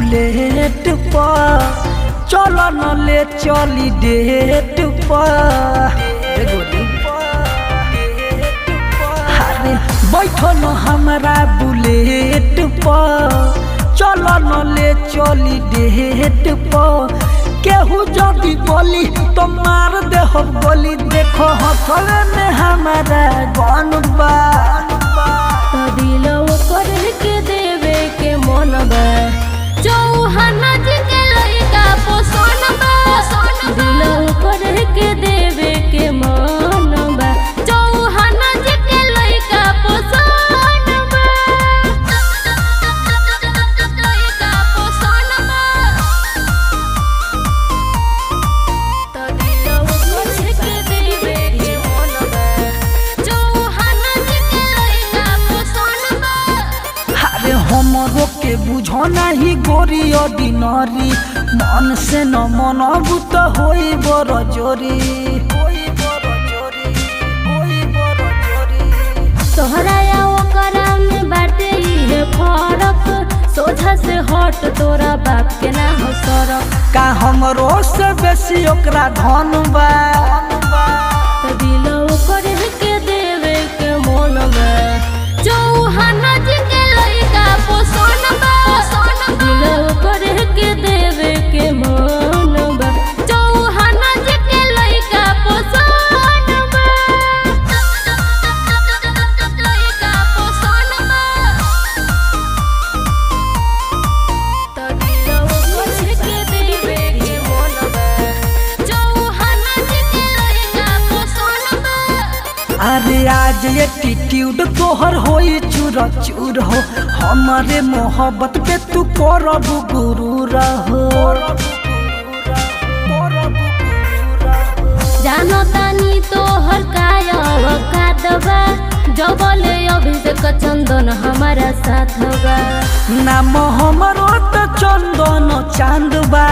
Bullet पर चलो न ले चली डेट पर। अरे बैठो न हमारा बुलेट पर चलो न ले चली डेट पर। केहू जदी बोली तो मार दे हो गोली, देखो हथवे में हमारा गन बा। तो दिलो कर के देवे के मन बा, चौहान जी के लइका पोसन बा। दिलो कर के देवे के मन बा, चौहान जी के लइका पोसन बा। लइका पोसन बा। तो दिलो कर के देवे के मन बा, चौहान जी के लइका पोसन बा। अरे हमरो के बुझो नहीं गोरी ऑर्डिनरी, मन से न मनबू तो होई बड़ जोरी। तोहरा या ओकरा में बाटे इहे फरक, सोझा से हट तोरा बाप के ना हो सरक। का हमरो से बेसी ओकरा धन बा। तो दिलो कर के देवे के मन बा, चौहान जी के लइका पोसन बा। दिलो कर के देवे के मन बा, चौहान जी के लइका पोसन बा। लइका पोसन बा। तो दिलो कर के देवे के मन बा, चौहान जी के लइका पोसन बा। अरे आज एटीट्यूड तोहर होई चूर चूर हो, हमारे मोहब्बत पे तू करब गुरूर हो। जानो तानी तोहर काय औकात बा, जबले अभिषेक चंदन हमारा साथ बा। नाम हमरो तो चंदन चांद बा।